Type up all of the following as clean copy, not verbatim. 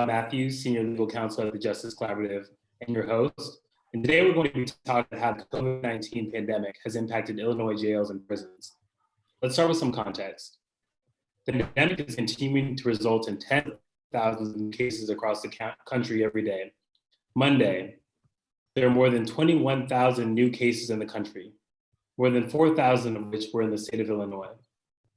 Matthews, Senior Legal Counsel at the Justice Collaborative, and your host. And today we're going to be talking about how the COVID-19 pandemic has impacted Illinois jails and prisons. Let's start with some context. The pandemic is continuing to result in tens of thousands of cases across the country every day. Monday, there are more than 21,000 new cases in the country, more than 4,000 of which were in the state of Illinois.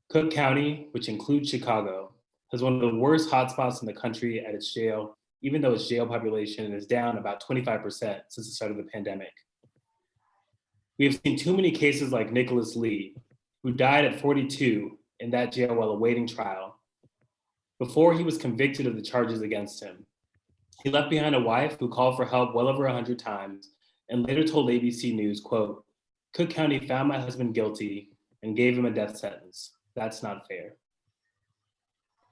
Cook County, which includes Chicago, has one of the worst hotspots in the country at its jail, even though its jail population is down about 25% since the start of the pandemic. We have seen too many cases like Nicholas Lee, who died at 42 in that jail while awaiting trial, before he was convicted of the charges against him. He left behind a wife who called for help well over 100 times and later told ABC News, quote, "Cook County found my husband guilty and gave him a death sentence. That's not fair."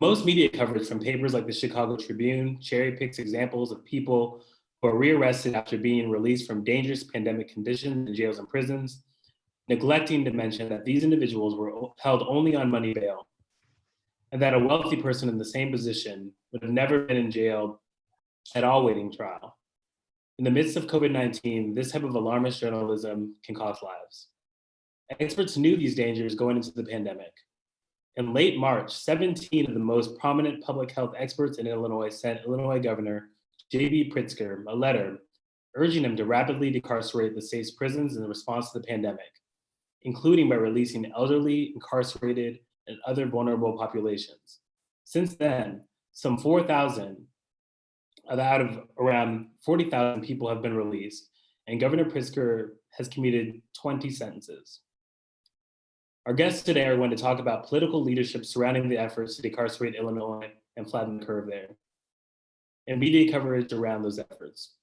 Most media coverage from papers like the Chicago Tribune cherry picks examples of people who are rearrested after being released from dangerous pandemic conditions in jails and prisons, neglecting to mention that these individuals were held only on money bail, and that a wealthy person in the same position would have never been in jail at all waiting trial. In the midst of COVID-19, this type of alarmist journalism can cost lives. Experts knew these dangers going into the pandemic. In late March, 17 of the most prominent public health experts in Illinois sent Illinois Governor J.B. Pritzker a letter urging him to rapidly decarcerate the state's prisons in response to the pandemic, including by releasing elderly, incarcerated, and other vulnerable populations. Since then, some 4,000 out of around 40,000 people have been released, and Governor Pritzker has commuted 20 sentences. Our guests today are going to talk about political leadership surrounding the efforts to decarcerate Illinois and flatten the curve there, and media coverage around those efforts.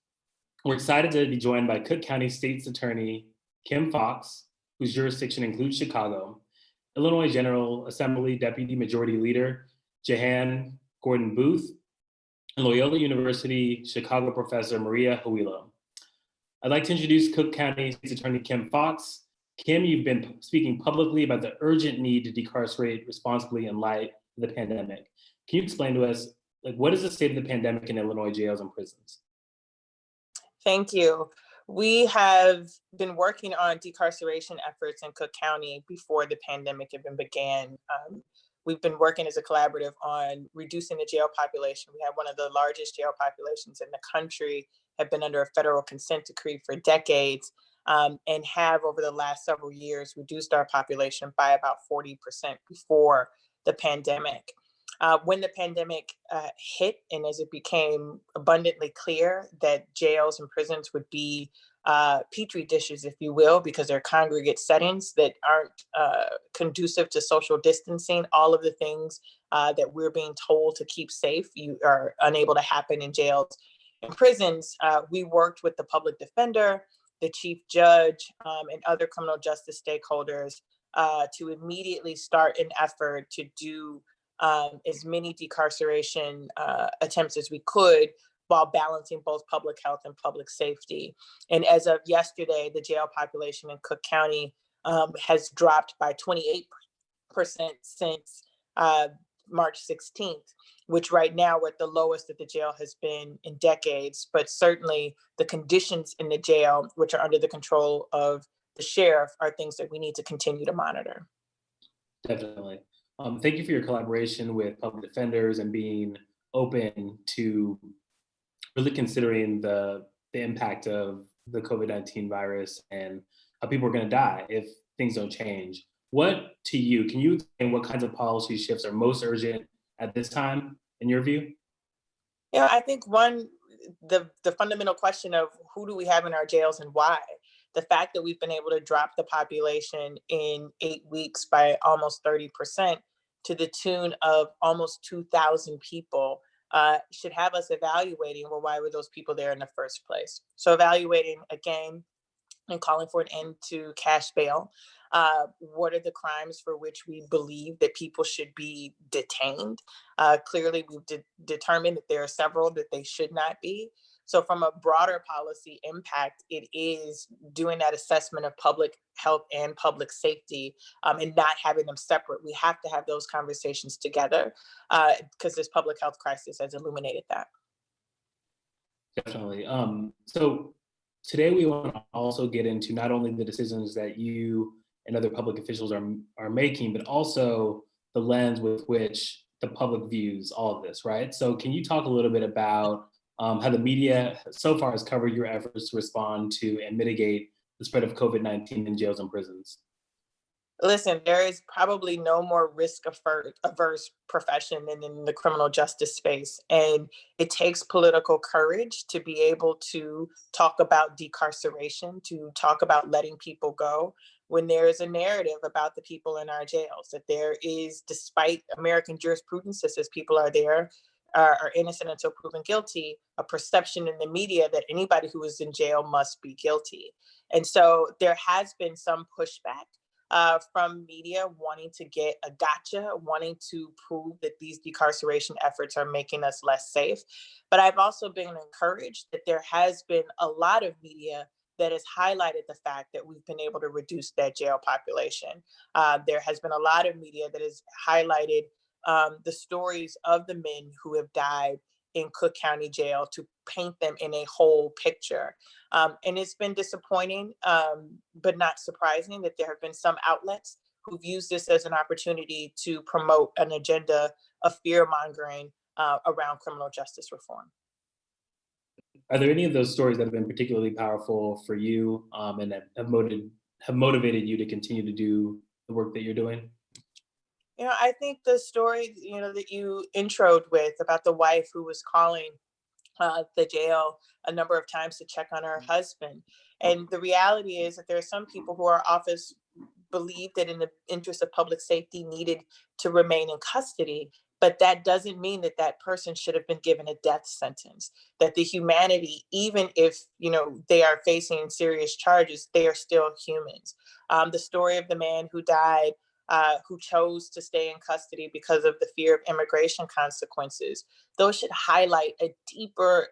We're excited to be joined by Cook County State's Attorney Kim Foxx, whose jurisdiction includes Chicago, Illinois General Assembly Deputy Majority Leader Jehan Gordon Booth, and Loyola University Chicago Professor Maria Huilo. I'd like to introduce Cook County State's Attorney Kim Foxx. Kim, you've been speaking publicly about the urgent need to decarcerate responsibly in light of the pandemic. Can you explain to us, what is the state of the pandemic in Illinois jails and prisons? Thank you. We have been working on decarceration efforts in Cook County before the pandemic even began. We've been working as a collaborative on reducing the jail population. We have one of the largest jail populations in the country, have been under a federal consent decree for decades, and have over the last several years reduced our population by about 40% before the pandemic. When the pandemic hit, and as it became abundantly clear that jails and prisons would be petri dishes, if you will, because they're congregate settings that aren't conducive to social distancing, all of the things that we're being told to keep safe, you are unable to happen in jails and prisons. We worked with the public defender, the chief judge, and other criminal justice stakeholders to immediately start an effort to do as many decarceration attempts as we could while balancing both public health and public safety. And as of yesterday, the jail population in Cook County has dropped by 28% since March 16th, which right now we're at the lowest that the jail has been in decades. But certainly the conditions in the jail, which are under the control of the sheriff, are things that we need to continue to monitor. Definitely. Thank you for your collaboration with public defenders and being open to really considering the impact of the COVID-19 virus and how people are going to die if things don't change. Can you explain what kinds of policy shifts are most urgent at this time, in your view? Yeah, I think the fundamental question of who do we have in our jails and why? The fact that we've been able to drop the population in 8 weeks by almost 30% to the tune of almost 2,000 people should have us evaluating, well, why were those people there in the first place? So evaluating again and calling for an end to cash bail. What are the crimes for which we believe that people should be detained? Clearly, we've determined that there are several that they should not be. So from a broader policy impact, it is doing that assessment of public health and public safety, and not having them separate. We have to have those conversations together because this public health crisis has illuminated that. Definitely. So today we want to also get into not only the decisions that you and other public officials are making, but also the lens with which the public views all of this, right? So can you talk a little bit about how the media so far has covered your efforts to respond to and mitigate the spread of COVID-19 in jails and prisons? Listen, there is probably no more risk averse profession than in the criminal justice space. And it takes political courage to be able to talk about decarceration, to talk about letting people go when there is a narrative about the people in our jails, that there is, despite American jurisprudence that says people are there, are innocent until proven guilty, a perception in the media that anybody who is in jail must be guilty. And so there has been some pushback from media wanting to get a gotcha, wanting to prove that these decarceration efforts are making us less safe. But I've also been encouraged that there has been a lot of media that has highlighted the fact that we've been able to reduce that jail population. There has been a lot of media that has highlighted the stories of the men who have died in Cook County Jail to paint them in a whole picture. And it's been disappointing, but not surprising that there have been some outlets who've used this as an opportunity to promote an agenda of fear mongering around criminal justice reform. Are there any of those stories that have been particularly powerful for you and that have motivated you to continue to do the work that you're doing? I think the story, that you introed with about the wife who was calling the jail a number of times to check on her husband. And the reality is that there are some people who are office believe that in the interest of public safety needed to remain in custody, but that doesn't mean that that person should have been given a death sentence. That the humanity, even if they are facing serious charges, they are still humans. The story of the man who died, who chose to stay in custody because of the fear of immigration consequences, those should highlight a deeper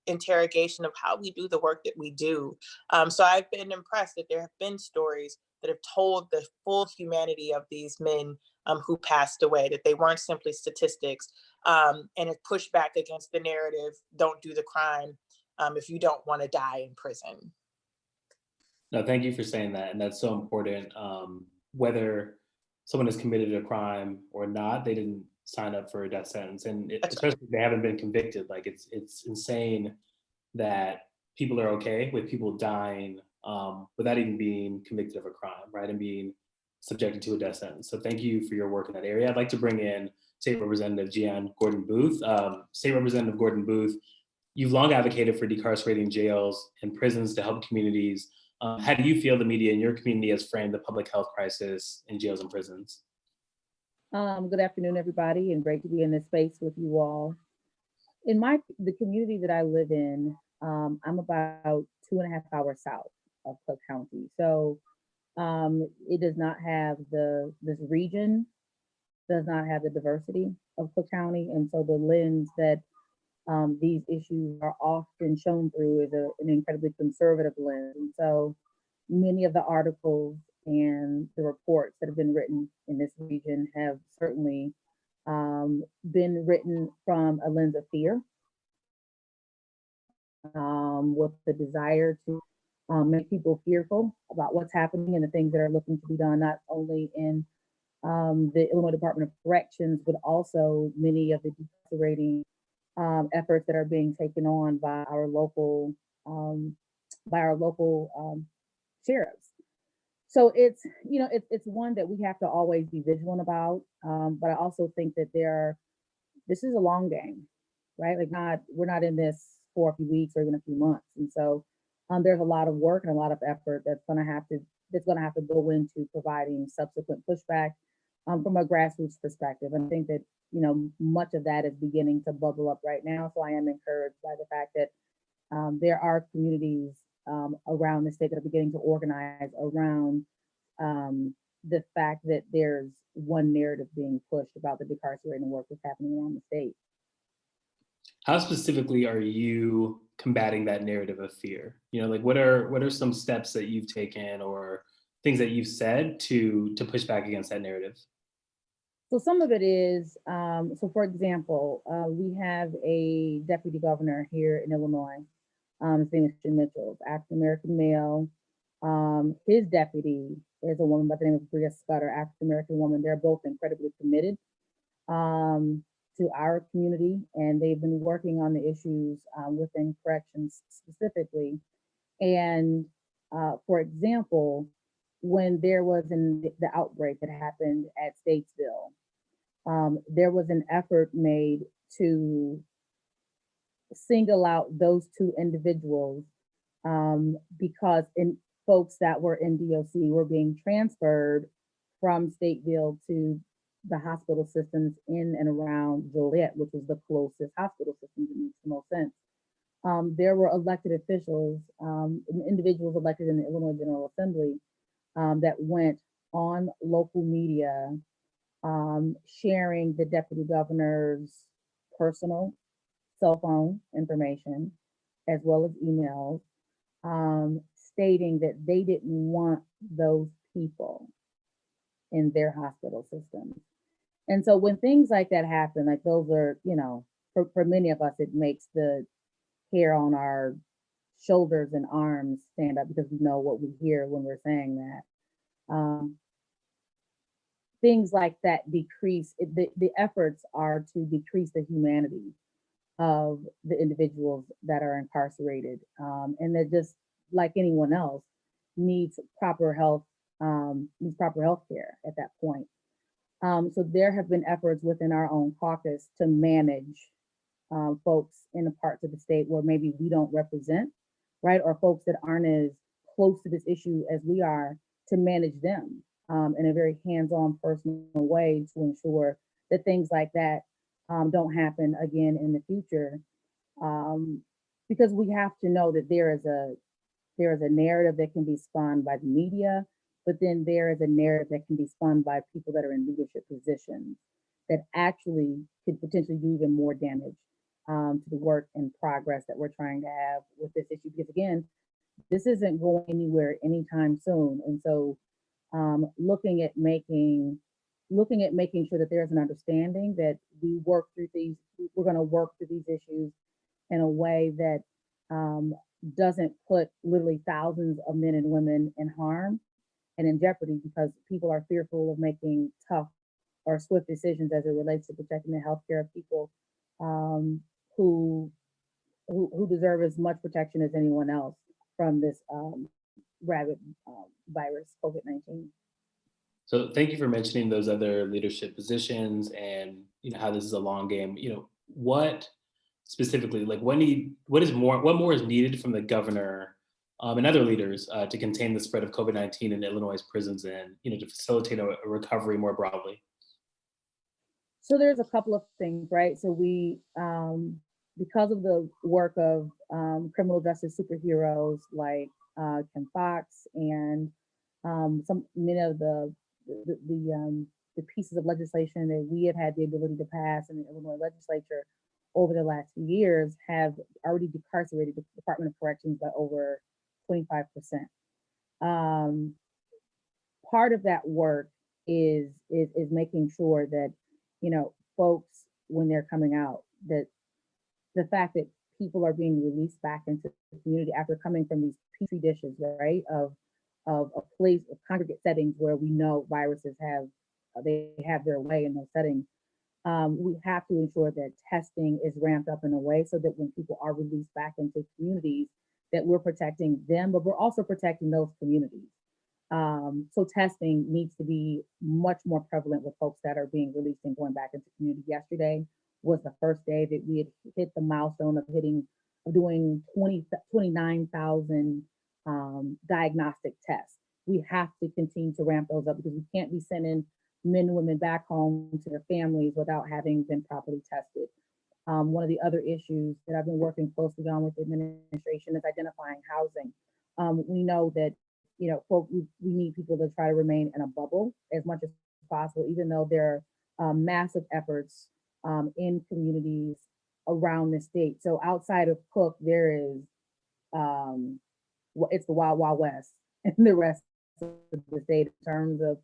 interrogation of how we do the work that we do. So I've been impressed that there have been stories that have told the full humanity of these men who passed away, that they weren't simply statistics, and it pushed back against the narrative, don't do the crime if you don't want to die in prison. No, thank you for saying that. And that's so important. Whether someone has committed a crime or not, they didn't sign up for a death sentence. And especially if they haven't been convicted, like it's insane that people are okay with people dying without even being convicted of a crime, right? And being subjected to a death sentence. So thank you for your work in that area. I'd like to bring in State Representative Jeanne Gordon Booth. State Representative Gordon Booth, you've long advocated for decarcerating jails and prisons to help communities. How do you feel the media in your community has framed the public health crisis in jails and prisons? Good afternoon, everybody, and great to be in this space with you all. In the community that I live in, I'm about 2.5 hours south of Cook County. So it does not have this region does not have the diversity of Cook County. And so the lens that these issues are often shown through is an incredibly conservative lens. And so many of the articles and the reports that have been written in this region have certainly been written from a lens of fear, with the desire to make people fearful about what's happening and the things that are looking to be done, not only in the Illinois Department of Corrections, but also many of the decarcerating efforts that are being taken on by our local sheriffs. So it's one that we have to always be vigilant about. But I also think that this is a long game, right? Like we're not in this for a few weeks or even a few months. And so there's a lot of work and a lot of effort that's gonna have to go into providing subsequent pushback from a grassroots perspective. And I think that much of that is beginning to bubble up right now. So I am encouraged by the fact that there are communities around the state that are beginning to organize around the fact that there's one narrative being pushed about the decarcerating work that's happening around the state. How specifically are you combating that narrative of fear? You know, like what are some steps that you've taken or things that you've said to push back against that narrative? So some of it is, so for example, we have a deputy governor here in Illinois. His name is Jim Mitchell, African American male. His deputy is a woman by the name of Bria Scudder, African American woman. They're both incredibly committed to our community, and they've been working on the issues within corrections specifically. And for example, when there was the outbreak that happened at Statesville, there was an effort made to single out those two individuals because folks that were in DOC were being transferred from Stateville to the hospital systems in and around Joliet, which was the closest hospital system that makes the most sense. There were elected officials, individuals elected in the Illinois General Assembly that went on local media sharing the deputy governor's personal cell phone information as well as emails, stating that they didn't want those people in their hospital systems. And so when things like that happen, like those are, for many of us, it makes the hair on our shoulders and arms stand up because we know what we hear when we're saying that. Things like that decrease, the efforts are to decrease the humanity of the individuals that are incarcerated. And that just like anyone else needs proper health care at that point. So there have been efforts within our own caucus to manage folks in the parts of the state where maybe we don't represent, right? Or folks that aren't as close to this issue as we are, to manage them in a very hands-on personal way to ensure that things like that don't happen again in the future. Because we have to know that there is a narrative that can be spun by the media, but then there is a narrative that can be spun by people that are in leadership positions that actually could potentially do even more damage to the work and progress that we're trying to have with this issue. Because again, this isn't going anywhere anytime soon. And so looking at making sure that there's an understanding that we're going to work through these issues in a way that doesn't put literally thousands of men and women in harm and in jeopardy because people are fearful of making tough or swift decisions as it relates to protecting the healthcare of people who deserve as much protection as anyone else from this rabid virus, COVID-19. So thank you for mentioning those other leadership positions and how this is a long game. What specifically, like what more is needed from the governor and other leaders to contain the spread of COVID-19 in Illinois prisons and to facilitate a recovery more broadly? So there's a couple of things, right? So we, because of the work of criminal justice superheroes like Kim Foxx and many of the pieces of legislation that we have had the ability to pass in the Illinois legislature over the last few years have already decarcerated the Department of Corrections by over 25%. Part of that work is making sure that folks, when they're coming out, that the fact that people are being released back into the community after coming from these petri dishes, right, of a place of congregate settings where we know viruses have their way in those settings. We have to ensure that testing is ramped up in a way so that when people are released back into communities, that we're protecting them, but we're also protecting those communities. So testing needs to be much more prevalent with folks that are being released and going back into community. Yesterday was the first day that we had hit the milestone of doing 29,000 diagnostic tests. We have to continue to ramp those up because we can't be sending men and women back home to their families without having been properly tested. One of the other issues that I've been working closely on with the administration is identifying housing. We know that we need people to try to remain in a bubble as much as possible, even though there are massive efforts in communities around the state. So outside of Cook, there is, it's the Wild Wild West in the rest of the state in terms of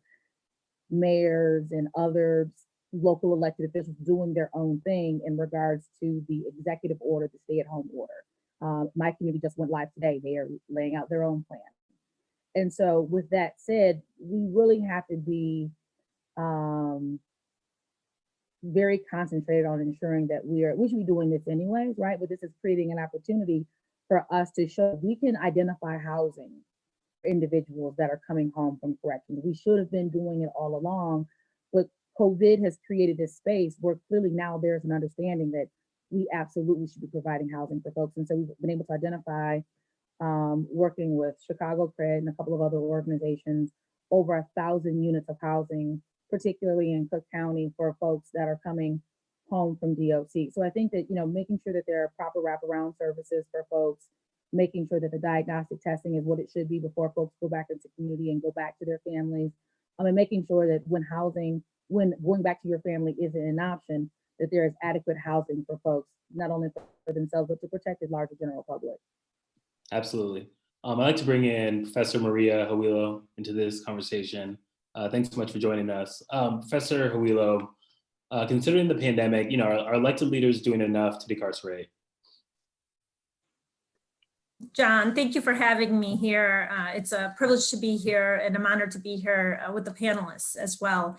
mayors and other local elected officials doing their own thing in regards to the executive order, the stay-at-home order. My community just went live today. They are laying out their own plan. And so with that said, we really have to be very concentrated on ensuring that we should be doing this anyways, right? But this is creating an opportunity for us to show we can identify housing for individuals that are coming home from corrections. We should have been doing it all along, but COVID has created this space where clearly now there's an understanding that we absolutely should be providing housing for folks. And so we've been able to identify, working with Chicago Cred and a couple of other organizations, over 1,000 units of housing, particularly in Cook County for folks that are coming home from DOC. So I think that, making sure that there are proper wraparound services for folks, making sure that the diagnostic testing is what it should be before folks go back into community and go back to their families. And making sure that when going back to your family isn't an option, that there is adequate housing for folks, not only for themselves, but to protect the larger general public. Absolutely. I'd like to bring in Professor Maria Hawilo into this conversation. Thanks so much for joining us. Professor Hawilo, considering the pandemic, are elected leaders doing enough to decarcerate? John, thank you for having me here. It's a privilege to be here and I'm honored to be here with the panelists as well.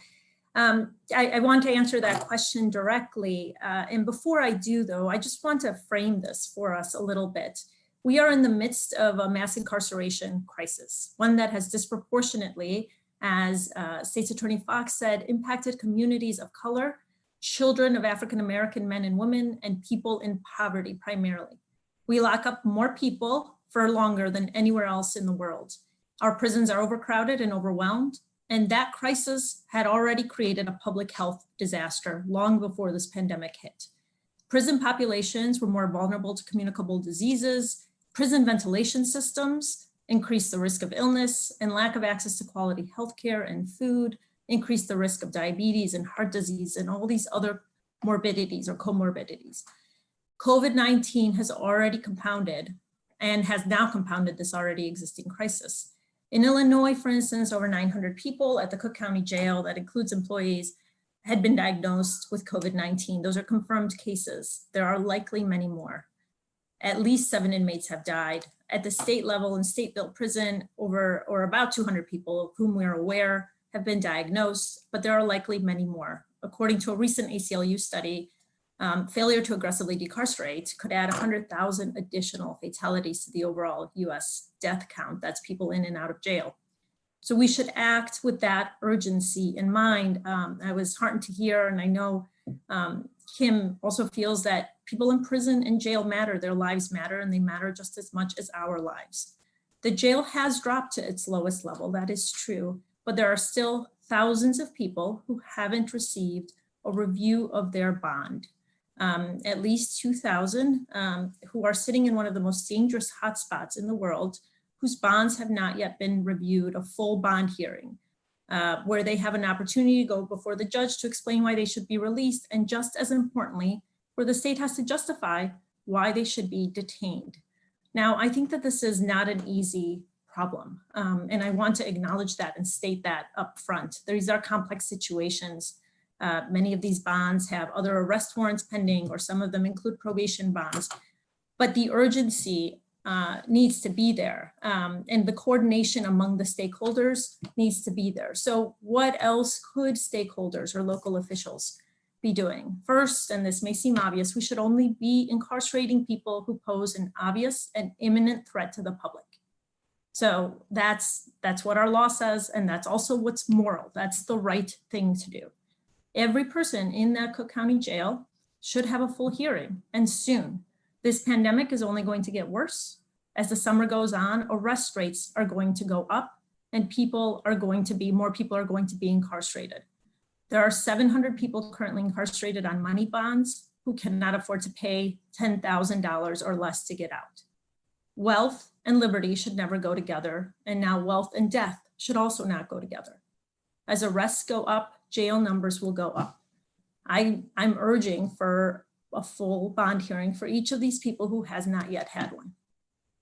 I want to answer that question directly. And before I do, though, I just want to frame this for us a little bit. We are in the midst of a mass incarceration crisis, one that has disproportionately, as State's Attorney Foxx said, impacted communities of color, children of African-American men and women, and people in poverty primarily. We lock up more people for longer than anywhere else in the world. Our prisons are overcrowded and overwhelmed, and that crisis had already created a public health disaster long before this pandemic hit. Prison populations were more vulnerable to communicable diseases. Prison ventilation systems increased the risk of illness, and lack of access to quality healthcare and food increased the risk of diabetes and heart disease and all these other morbidities or comorbidities. COVID-19 has already compounded and has now compounded this already existing crisis. In Illinois, for instance, over 900 people at the Cook County Jail, that includes employees, had been diagnosed with COVID-19. Those are confirmed cases. There are likely many more. At least 7 inmates have died. At the state level in state-built prison, about 200 people of whom we are aware have been diagnosed, but there are likely many more. According to a recent ACLU study, failure to aggressively decarcerate could add 100,000 additional fatalities to the overall US death count. That's people in and out of jail. So we should act with that urgency in mind. I was heartened to hear, and I know Kim also feels that people in prison and jail matter, their lives matter, and they matter just as much as our lives. The jail has dropped to its lowest level, that is true, but there are still thousands of people who haven't received a review of their bond. At least 2,000 who are sitting in one of the most dangerous hotspots in the world, whose bonds have not yet been reviewed, a full bond hearing, where they have an opportunity to go before the judge to explain why they should be released, and just as importantly, where the state has to justify why they should be detained. Now, I think that this is not an easy problem, and I want to acknowledge that and state that up front. These are complex situations. Many of these bonds have other arrest warrants pending, or some of them include probation bonds, but the urgency needs to be there, and the coordination among the stakeholders needs to be there. So what else could stakeholders or local officials be doing? First, and this may seem obvious, we should only be incarcerating people who pose an obvious and imminent threat to the public. So that's what our law says, and that's also what's moral. That's the right thing to do. Every person in that Cook County Jail should have a full hearing, and soon. This pandemic is only going to get worse. As the summer goes on, arrest rates are going to go up, and more people are going to be incarcerated. There are 700 people currently incarcerated on money bonds who cannot afford to pay $10,000 or less to get out. Wealth and liberty should never go together, and now wealth and death should also not go together. As arrests go up, jail numbers will go up. I'm urging for a full bond hearing for each of these people who has not yet had one.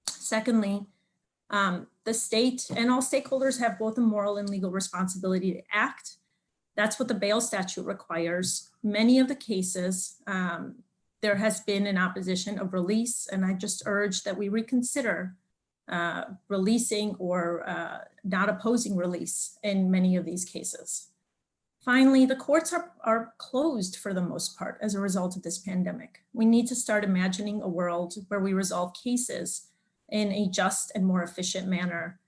Secondly, the state and all stakeholders have both a moral and legal responsibility to act. That's what the bail statute requires. Many of the cases, there has been an opposition of release, and I just urge that we reconsider releasing or not opposing release in many of these cases. Finally, the courts are closed for the most part as a result of this pandemic. We need to start imagining a world where we resolve cases in a just and more efficient manner,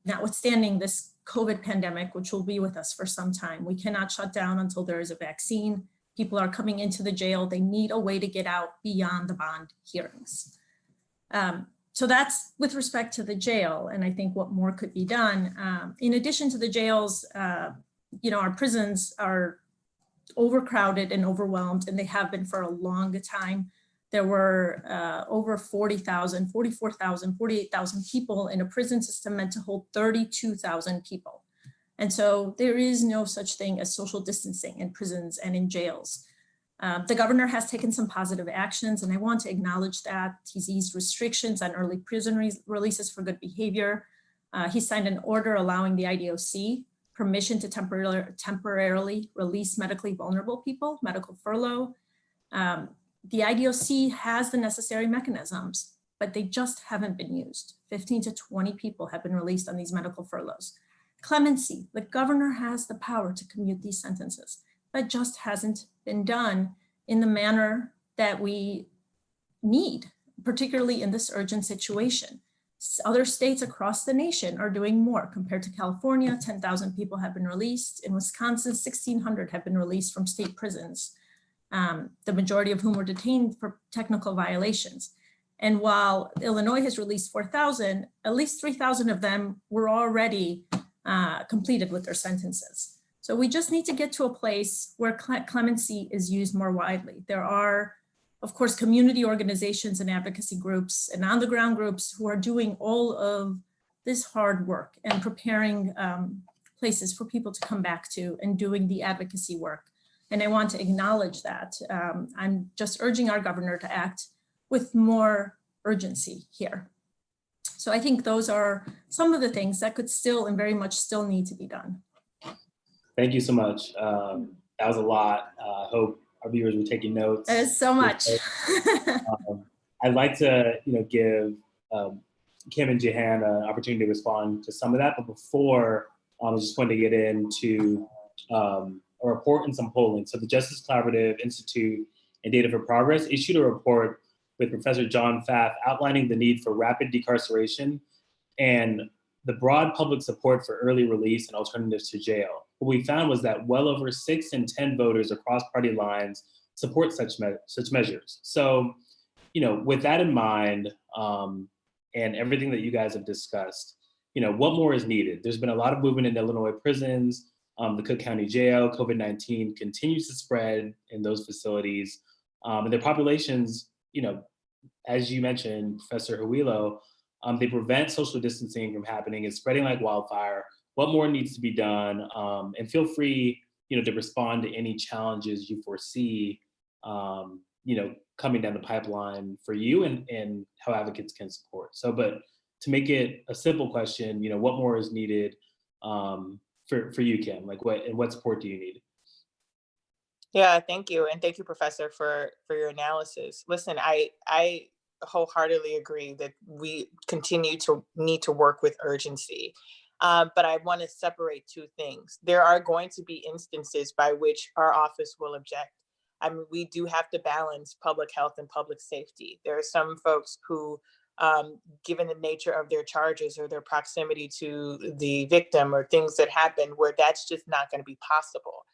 notwithstanding this COVID pandemic, which will be with us for some time. We cannot shut down until there is a vaccine. People are coming into the jail. They need a way to get out beyond the bond hearings. So that's with respect to the jail, and I think what more could be done. In addition to the jails, our prisons are overcrowded and overwhelmed, and they have been for a long time. There were over 40,000, 44,000, 48,000 people in a prison system meant to hold 32,000 people. And so there is no such thing as social distancing in prisons and in jails. The governor has taken some positive actions, and I want to acknowledge that. He's eased restrictions on early prison releases for good behavior. He signed an order allowing the IDOC permission to temporarily release medically vulnerable people, medical furlough. The IDOC has the necessary mechanisms, but they just haven't been used. 15 to 20 people have been released on these medical furloughs. Clemency, the governor has the power to commute these sentences, but just hasn't been done in the manner that we need, particularly in this urgent situation. Other states across the nation are doing more. Compared to California, 10,000 people have been released. In Wisconsin, 1,600 have been released from state prisons, the majority of whom were detained for technical violations. And while Illinois has released 4,000, at least 3,000 of them were already completed with their sentences. So we just need to get to a place where clemency is used more widely. There are, of course, community organizations and advocacy groups and on-the-ground groups who are doing all of this hard work and preparing places for people to come back to and doing the advocacy work. And I want to acknowledge that. I'm just urging our governor to act with more urgency here. So I think those are some of the things that could still and very much still need to be done. Thank you so much. That was a lot. I hope our viewers were taking notes. That is so much. I'd like to, give Kim and Jehan an opportunity to respond to some of that. But before, I just wanted to get into a report and some polling. So the Justice Collaborative Institute and Data for Progress issued a report with Professor John Pfaff outlining the need for rapid decarceration and the broad public support for early release and alternatives to jail. What we found was that well over 6 in 10 voters across party lines support such measures. So, with that in mind, and everything that you guys have discussed, what more is needed? There's been a lot of movement in Illinois prisons, the Cook County Jail. COVID-19 continues to spread in those facilities, and their populations, as you mentioned, Professor Huilo, they prevent social distancing from happening and spreading like wildfire. What more needs to be done? And feel free, to respond to any challenges you foresee, coming down the pipeline for you and how advocates can support. So, but to make it a simple question, what more is needed for you, Kim? Like what support do you need? Yeah, thank you. And thank you, Professor, for your analysis. Listen, I wholeheartedly agree that we continue to need to work with urgency. But I want to separate two things. There are going to be instances by which our office will object. I mean, we do have to balance public health and public safety. There are some folks who, given the nature of their charges or their proximity to the victim or things that happen, where that's just not going to be possible.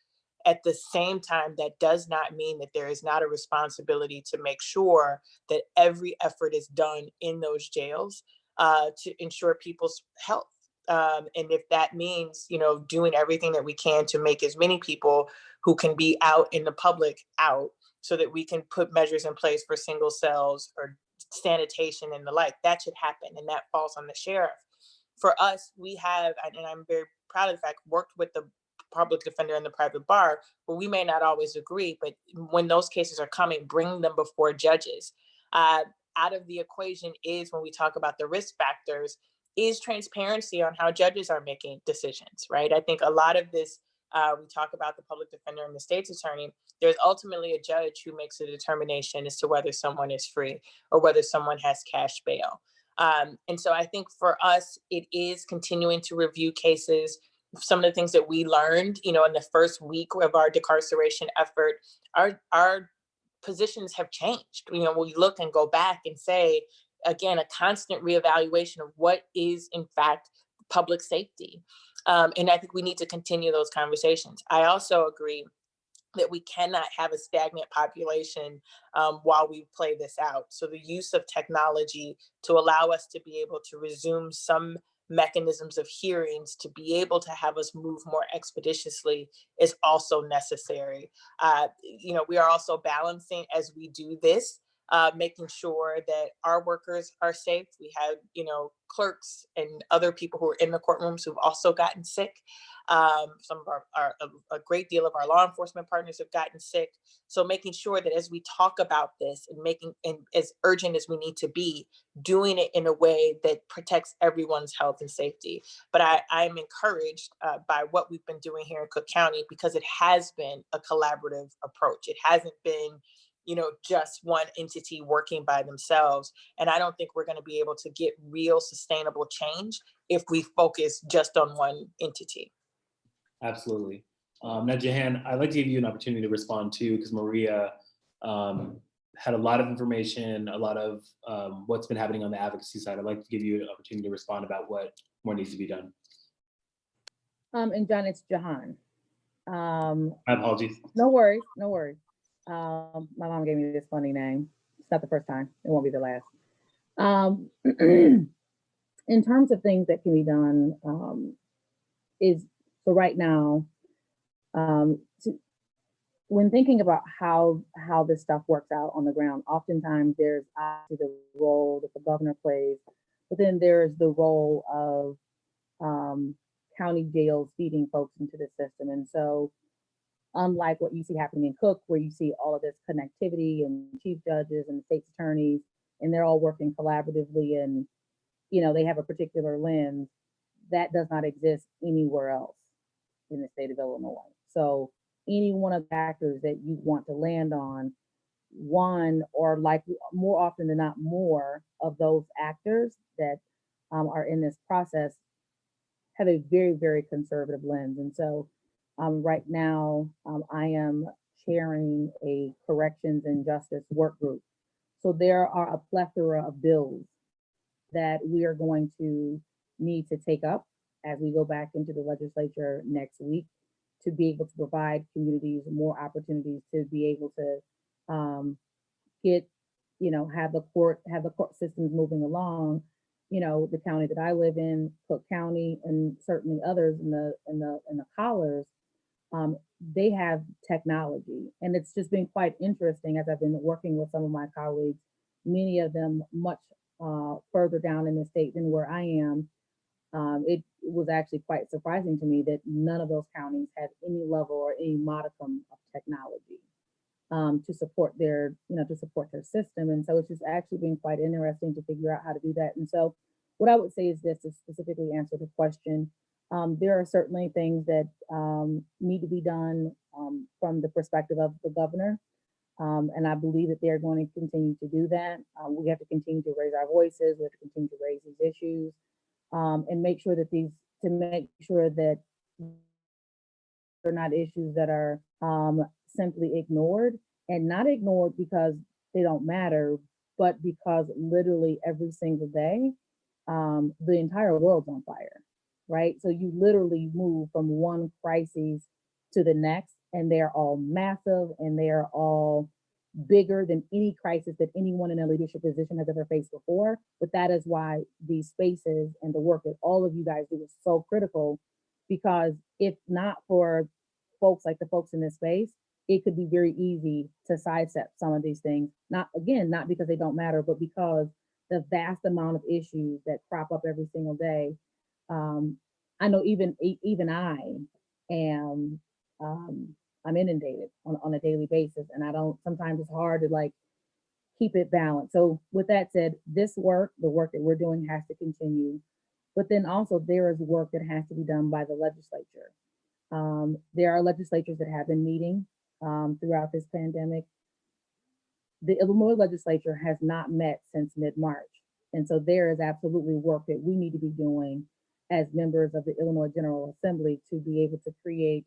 At the same time, that does not mean that there is not a responsibility to make sure that every effort is done in those jails to ensure people's health. And if that means, doing everything that we can to make as many people who can be out in the public out so that we can put measures in place for single cells or sanitation and the like, that should happen. And that falls on the sheriff. For us, we have, and I'm very proud of the fact, worked with the public defender and the private bar, where we may not always agree, but when those cases are coming, bring them before judges. Out of the equation is, when we talk about the risk factors, is transparency on how judges are making decisions, right? I think a lot of this, we talk about the public defender and the state's attorney, there's ultimately a judge who makes a determination as to whether someone is free or whether someone has cash bail. And so I think for us, it is continuing to review cases. Some of the things that we learned, in the first week of our decarceration effort, our positions have changed. We look and go back and say, again, a constant reevaluation of what is in fact public safety. And I think we need to continue those conversations. I also agree that we cannot have a stagnant population while we play this out. So the use of technology to allow us to be able to resume some mechanisms of hearings to be able to have us move more expeditiously is also necessary. We are also balancing as we do this, making sure that our workers are safe. We have, clerks and other people who are in the courtrooms who've also gotten sick. Some of a great deal of our law enforcement partners have gotten sick. So making sure that as we talk about this and as urgent as we need to be, doing it in a way that protects everyone's health and safety. But I'm encouraged by what we've been doing here in Cook County, because it has been a collaborative approach. It hasn't been just one entity working by themselves. And I don't think we're going to be able to get real sustainable change if we focus just on one entity. Absolutely. Now, Jahan, I'd like to give you an opportunity to respond too, because Maria had a lot of information, a lot of what's been happening on the advocacy side. I'd like to give you an opportunity to respond about what more needs to be done. And John, it's Jahan. My apologies. No worries, no worries. My mom gave me this funny name. It's not the first time. It won't be the last. In terms of things that can be done, so right now, when thinking about how this stuff works out on the ground, oftentimes there's obviously the role that the governor plays, but then there's the role of county jails feeding folks into the system. And so unlike what you see happening in Cook, where you see all of this connectivity and chief judges and state's attorneys, and they're all working collaboratively and, they have a particular lens, that does not exist anywhere else in the state of Illinois. So any one of the factors that you want to land on, one, or like more often than not, more of those actors that are in this process have a very, very conservative lens. And so right now, I am chairing a corrections and justice work group. So there are a plethora of bills that we are going to need to take up as we go back into the legislature next week to be able to provide communities more opportunities to be able to get, have the court systems moving along. The county that I live in, Cook County, and certainly others in the collars, they have technology, and it's just been quite interesting as I've been working with some of my colleagues, many of them much further down in the state than where I am. It was actually quite surprising to me that none of those counties have any level or any modicum of technology to support their system. And so it's just actually been quite interesting to figure out how to do that. And so what I would say is this, to specifically answer the question, there are certainly things that need to be done from the perspective of the governor. And I believe that they're going to continue to do that. We have to continue to raise our voices. We have to continue to raise these issues and make sure that they're not issues that are simply ignored, and not ignored because they don't matter, but because literally every single day, the entire world's on fire, right? So you literally move from one crisis to the next, and they're all massive, and they are all bigger than any crisis that anyone in a leadership position has ever faced before. But that is why these spaces and the work that all of you guys do is so critical, because if not for folks like the folks in this space, it could be very easy to sidestep some of these things. Not because they don't matter, but because the vast amount of issues that crop up every single day. I know even I and I'm inundated on a daily basis. And sometimes it's hard to like keep it balanced. So with that said, this work, the work that we're doing has to continue. But then also there is work that has to be done by the legislature. There are legislatures that have been meeting throughout this pandemic. The Illinois legislature has not met since mid-March. And so there is absolutely work that we need to be doing as members of the Illinois General Assembly to be able to create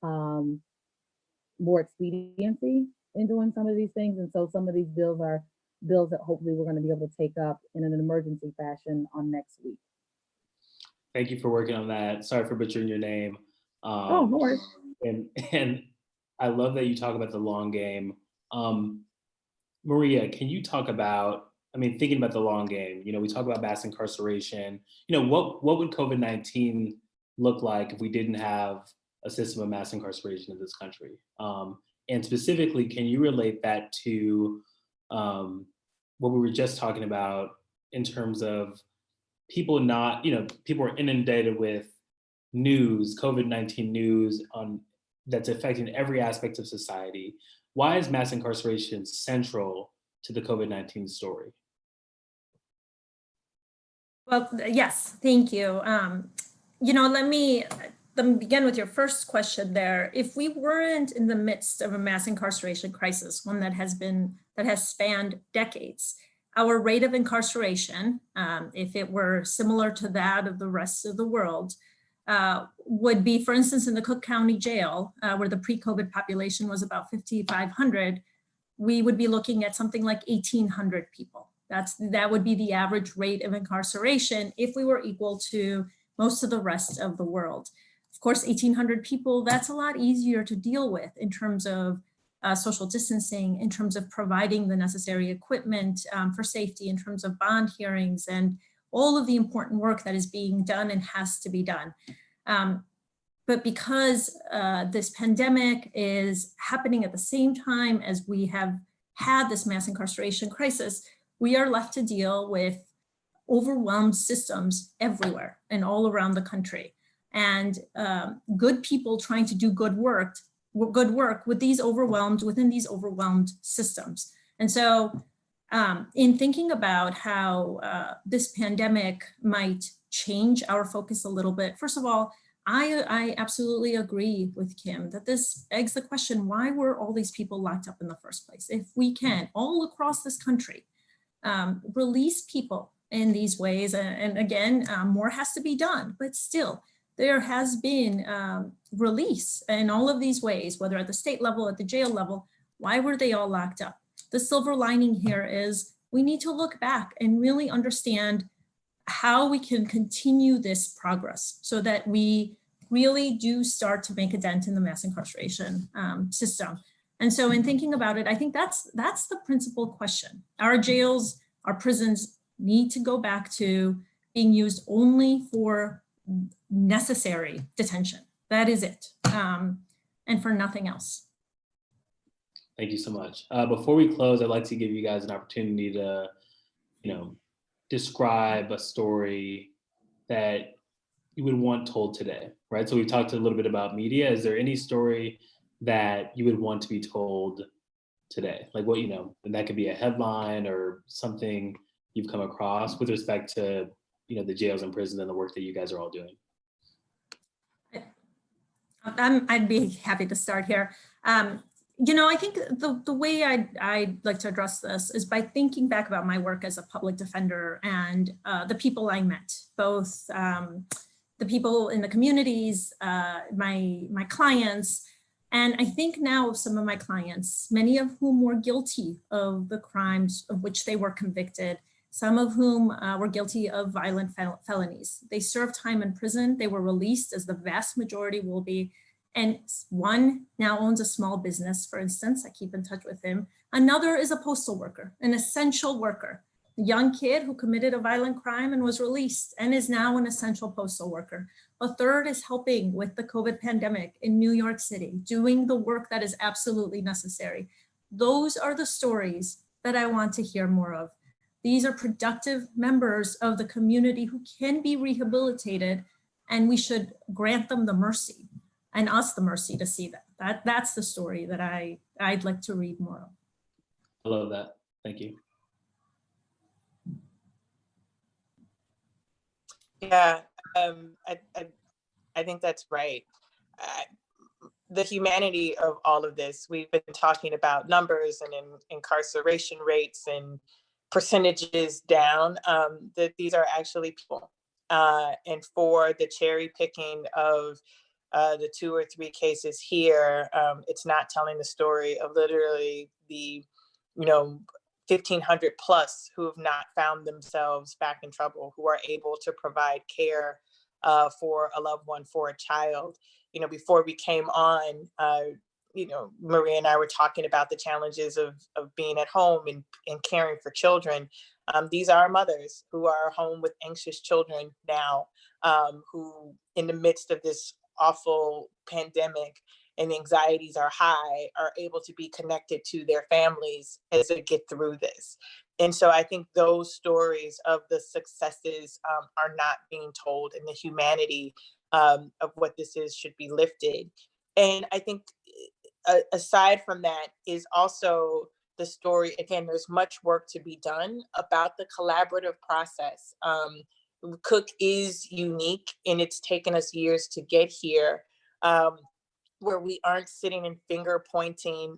more expediency in doing some of these things. And so some of these bills are bills that hopefully we're going to be able to take up in an emergency fashion on next week. Thank you for working on that. Sorry for butchering your name. Oh, no worries. And I love that you talk about the long game. Maria, can you talk about, thinking about the long game, we talk about mass incarceration, what would COVID-19 look like if we didn't have a system of mass incarceration in this country? And specifically, can you relate that to what we were just talking about in terms of people not, people are inundated with news, COVID-19 news that's affecting every aspect of society. Why is mass incarceration central to the COVID-19 story? Well, yes, thank you. Let me begin with your first question there. If we weren't in the midst of a mass incarceration crisis, one that has spanned decades, our rate of incarceration, if it were similar to that of the rest of the world, would be, for instance, in the Cook County Jail, where the pre-COVID population was about 5,500, we would be looking at something like 1,800 people. That would be the average rate of incarceration if we were equal to most of the rest of the world. Of course, 1,800 people, that's a lot easier to deal with in terms of social distancing, in terms of providing the necessary equipment for safety, in terms of bond hearings and all of the important work that is being done and has to be done. But because this pandemic is happening at the same time as we have had this mass incarceration crisis, we are left to deal with overwhelmed systems everywhere and all around the country. And good people trying to do good work within these overwhelmed systems. And so in thinking about how this pandemic might change our focus a little bit, first of all, I absolutely agree with Kim that this begs the question, why were all these people locked up in the first place? If we can, all across this country, release people in these ways, and again, more has to be done, but still, there has been release in all of these ways, whether at the state level, at the jail level. Why were they all locked up? The silver lining here is we need to look back and really understand how we can continue this progress so that we really do start to make a dent in the mass incarceration system. And so in thinking about it, I think that's the principal question. Our jails, our prisons need to go back to being used only for necessary detention. That is it, and for nothing else. Thank you so much. Before we close, I'd like to give you guys an opportunity to, describe a story that you would want told today, right? So we talked a little bit about media. Is there any story that you would want to be told today? Like what, and that could be a headline or something you've come across with respect to, the jails and prisons and the work that you guys are all doing. I'd be happy to start here. I think the way I'd like to address this is by thinking back about my work as a public defender and the people I met, both the people in the communities, my clients, and I think now of some of my clients, many of whom were guilty of the crimes of which they were convicted, some of whom were guilty of violent felonies. They served time in prison, they were released, as the vast majority will be. And one now owns a small business, for instance. I keep in touch with him. Another is a postal worker, an essential worker, a young kid who committed a violent crime and was released and is now an essential postal worker. A third is helping with the COVID pandemic in New York City, doing the work that is absolutely necessary. Those are the stories that I want to hear more of. These are productive members of the community who can be rehabilitated, and we should grant them the mercy and us the mercy to see that. That's the story that I'd like to read more of. I love that. Thank you. Yeah, I think that's right. The humanity of all of this, we've been talking about numbers and incarceration rates and percentages down, that these are actually people. And for the cherry picking of the 2 or 3 cases here, it's not telling the story of literally the, 1,500 plus who have not found themselves back in trouble, who are able to provide care for a loved one, for a child. Before we came on, Maria and I were talking about the challenges of being at home and caring for children. These are mothers who are home with anxious children now, who in the midst of this awful pandemic and anxieties are high, are able to be connected to their families as they get through this. And so I think those stories of the successes are not being told, and the humanity of what this is should be lifted. And I think aside from that is also the story. Again, there's much work to be done about the collaborative process. Cook is unique, and it's taken us years to get here, where we aren't sitting and finger pointing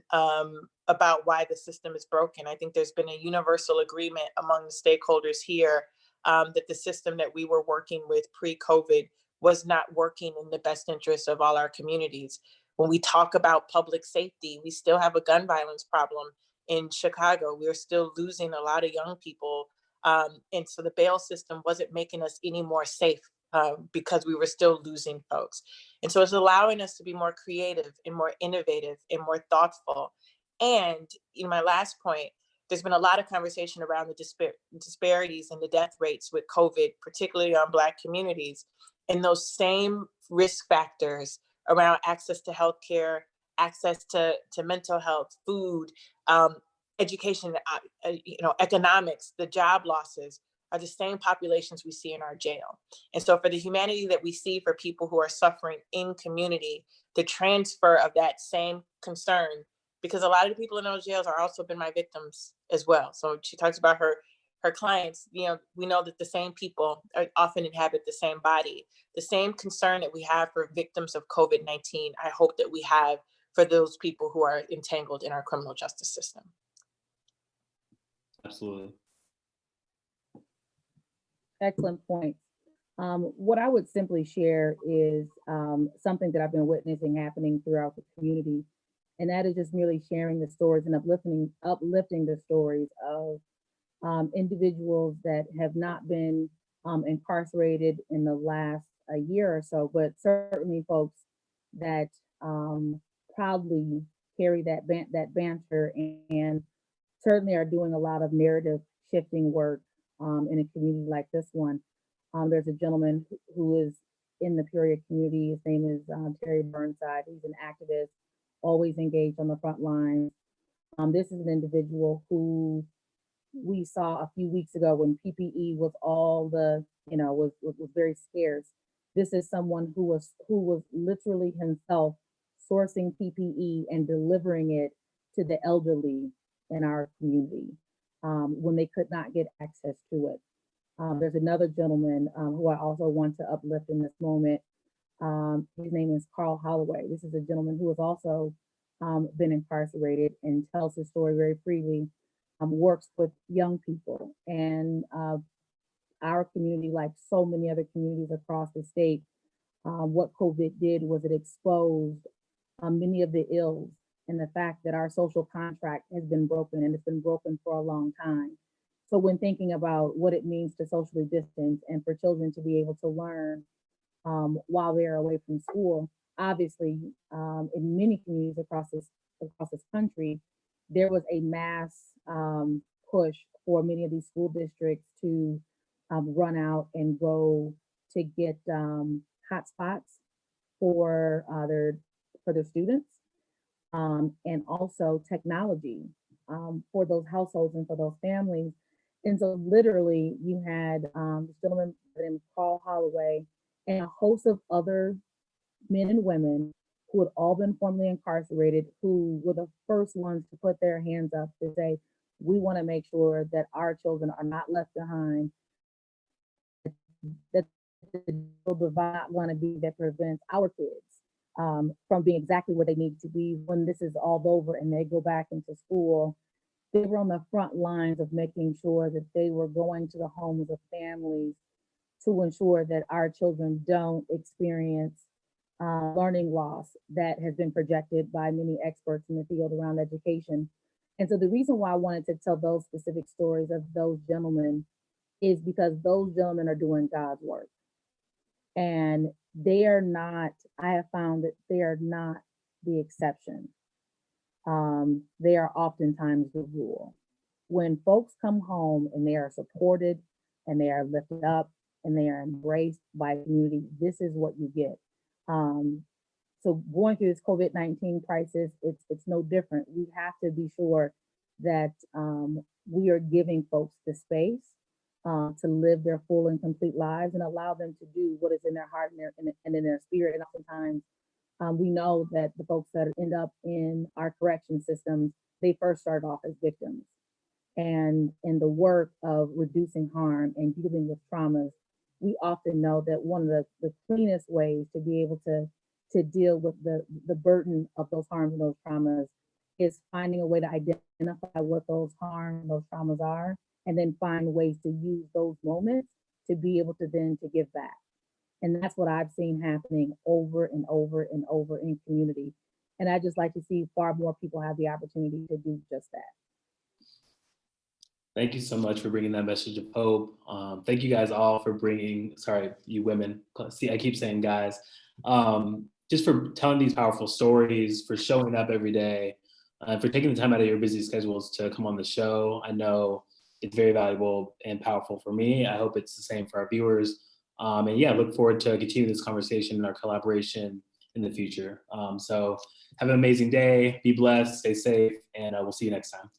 about why the system is broken. I think there's been a universal agreement among the stakeholders here that the system that we were working with pre-COVID was not working in the best interest of all our communities. When we talk about public safety, we still have a gun violence problem in Chicago. We're still losing a lot of young people. And so the bail system wasn't making us any more safe because we were still losing folks. And so it's allowing us to be more creative and more innovative and more thoughtful. And my last point, there's been a lot of conversation around the disparities and the death rates with COVID, particularly on Black communities. And those same risk factors around access to healthcare, access to mental health, food, education, economics, the job losses are the same populations we see in our jail. And so for the humanity that we see for people who are suffering in community, the transfer of that same concern, because a lot of the people in those jails are also been my victims as well. So she talks about her clients, we know that the same people often inhabit the same body. The same concern that we have for victims of COVID-19, I hope that we have for those people who are entangled in our criminal justice system. Absolutely. Excellent point. What I would simply share is something that I've been witnessing happening throughout the community, and that is just merely sharing the stories and uplifting the stories of individuals that have not been incarcerated in the last year or so, but certainly folks that proudly carry that banter and certainly are doing a lot of narrative shifting work in a community like this one. There's a gentleman who is in the Peoria community. His name is Terry Burnside. He's an activist, always engaged on the front lines. This is an individual who we saw a few weeks ago when PPE was all the, was very scarce. This is someone who was literally himself sourcing PPE and delivering it to the elderly in our community when they could not get access to it. There's another gentleman who I also want to uplift in this moment. His name is Carl Holloway. This is a gentleman who has also been incarcerated and tells his story very freely, works with young people. And our community, like so many other communities across the state, what COVID did was it exposed many of the ills and the fact that our social contract has been broken, and it's been broken for a long time. So when thinking about what it means to socially distance and for children to be able to learn while they're away from school, obviously in many communities across this country, there was a mass push for many of these school districts to run out and go to get hotspots for their students, and also technology for those households and for those families. And so literally you had this gentleman named Paul Holloway and a host of other men and women who had all been formerly incarcerated, who were the first ones to put their hands up to say, we want to make sure that our children are not left behind, that the divide want to be that prevents our kids from being exactly where they need to be when this is all over and they go back into school. They were on the front lines of making sure that they were going to the homes of families to ensure that our children don't experience learning loss that has been projected by many experts in the field around education. And so the reason why I wanted to tell those specific stories of those gentlemen is because those gentlemen are doing God's work. And they are not, I have found that they are not the exception. They are oftentimes the rule. When folks come home and they are supported and they are lifted up and they are embraced by the community, this is what you get. So going through this COVID-19 crisis, it's no different. We have to be sure that we are giving folks the space to live their full and complete lives and allow them to do what is in their heart and in their spirit. And oftentimes we know that the folks that end up in our correction systems, they first start off as victims. And in the work of reducing harm and dealing with traumas, we often know that one of the cleanest ways to be able to deal with the burden of those harms and those traumas is finding a way to identify what those harms, those traumas are, and then find ways to use those moments to be able to then to give back. And that's what I've seen happening over and over and over in community. And I just like to see far more people have the opportunity to do just that. Thank you so much for bringing that message of hope. Thank you guys all for bringing, sorry, you women, see, I keep saying guys, just for telling these powerful stories, for showing up every day, for taking the time out of your busy schedules to come on the show. I know it's very valuable and powerful for me. I hope it's the same for our viewers. And yeah, look forward to continue this conversation and our collaboration in the future. So have an amazing day, be blessed, stay safe, and we'll see you next time.